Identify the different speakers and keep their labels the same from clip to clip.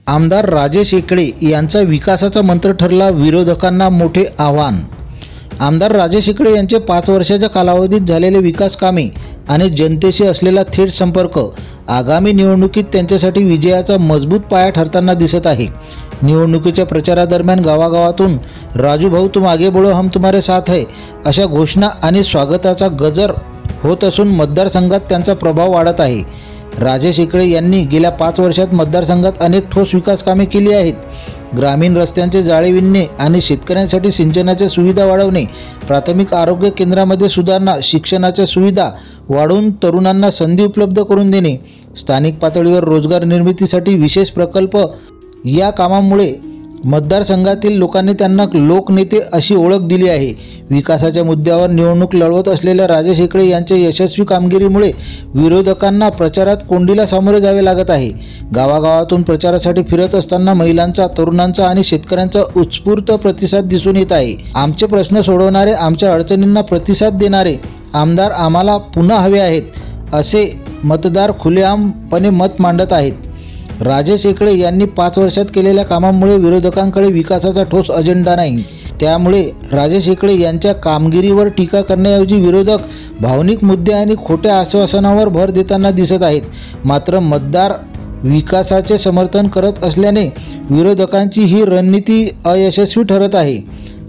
Speaker 1: आमदार राजेश एकळे यांचा विकासाचा मंत्र ठरला, विरोधकांना मोठे आव्हान। आमदार राजेश एकळे यांचे 5 वर्षाच्या कालावधीत झालेले विकास कामे आणि जनतेशी असलेला थेट संपर्क आगामी निवडणुकीत त्यांच्यासाठी विजयाचा मजबूत पाया ठरताना दिसत आहे। निवडणुकीच्या प्रचारादरम्यान गावागावातून राजू भाऊ तुम आगे बढ़ो हम तुम्हारे साथ है अशा घोषणा आणि स्वागताचा गजर होत असून मतदारसंघात त्यांचा प्रभाव वाढत आहे। राजेश एकळे यांनी गेल्या 5 वर्षात मतदारसंघात अनेक ठोस विकास कामे केली आहेत। ग्रामीण रस्त्यांचे जाळे विणणे आणि शेतकऱ्यांसाठी सिंचनाच्या सुविधा वाढवणे, प्राथमिक आरोग्य केंद्रामध्ये सुधारणा, शिक्षणाच्या सुविधा वाढवून तरुणांना संधी उपलब्ध करून देणे, स्थानिक पातळीवर रोजगार निर्मितीसाठी विशेष प्रकल्प या कामामुळे मतदारसंघातील लोकांनी त्यांना लोकनेते अशी ओळख दिली आहे। विकासाच्या मुद्द्यावर निवडणूक लढवत असलेल्या राजेश एकळे यांच्या यशस्वी कामगिरीमुळे विरोधकांना प्रचारात कोंडीला सामोरे जावे लागत आहे। गावागावातून प्रचारासाठी फिरत असताना महिलांचा, तरुणांचा आणि शेतकऱ्यांचा उत्स्फूर्त प्रतिसाद दिसून येत आहे। आमचे प्रश्न सोडवणारे, आमच्या अडचणींना प्रतिसाद देणारे आमदार आम्हाला पुन्हा हवे आहेत असे मतदार खुलेआमपणे मत मांडत आहेत। राजेश एकळे यांनी 5 वर्षात केलेल्या कामांमुळे विरोधकांकडे विकासाचा ठोस अजेंडा नाही। त्यामुळे राजेश एकळे यांच्या कामगिरीवर टीका करण्याऐवजी विरोधक भावनिक मुद्दे आणि खोट्या आश्वासनांवर भर देताना दिसत आहेत। मात्र मतदार विकासाचे समर्थन करत असल्याने विरोधकांची ही रणनीती अयशस्वी ठरत आहे।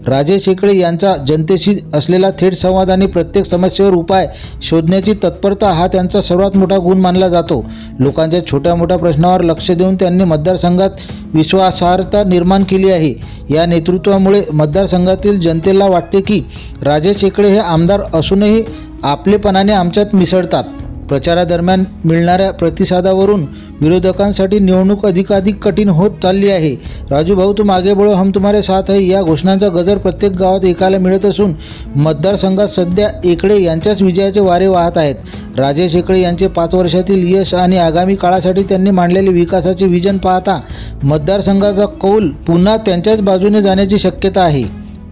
Speaker 1: राजेश एकळे यांचा जनतेशी असलेला थेट संवाद आणि प्रत्येक समस्येवर उपाय शोधण्याची तत्परता हा त्यांचा सर्वात मोठा गुण मानला जातो। लोकांच्या छोट्या मोठ्या प्रश्नावर लक्ष देऊन त्यांनी मतदारसंघात विश्वासार्हता निर्माण केली आहे। या नेतृत्वामुळे मतदारसंघातील जनतेला वाटते की राजेश एकळे हे आमदार असूनही आपलेपणाने आमच्यात मिसळतात। प्रचारादरम्यान मिळणाऱ्या प्रतिसादावरून विरोधकांसाठी निवडणूक अधिकाधिक कठीण होत चालली आहे। राजू भाऊ तुम आगे बढ़ो हम तुम्हारे साथ है या घोषणांचा गजर प्रत्येक गावात ऐकायला मिळत असून मतदारसंघात सध्या एकळे यांच्याच विजयाचे वारे वाहत आहेत। राजेश एकळे यांचे 5 वर्षातील यश आणि आगामी काळासाठी त्यांनी मांडलेले विकासाचे विजन पाहता मतदारसंघाचा कौल पुन्हा त्यांच्याच बाजूने जाण्याची शक्यता आहे।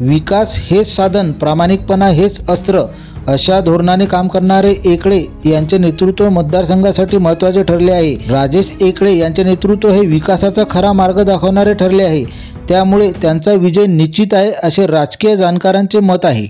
Speaker 1: विकास हेच साधन, प्रामाणिकपणा हेच अस्त्र अशा धोरणाने काम करणारे एकळे यांचे नेतृत्व मतदारसंघासाठी महत्त्वाचे ठरले आहे। राजेश एकळे यांचे नेतृत्व हे विकासाचा खरा मार्ग दाखवणारे ठरले आहे। त्यामुळे त्यांचा विजय निश्चित आहे असे राजकीय जाणकारांचे मत आहे।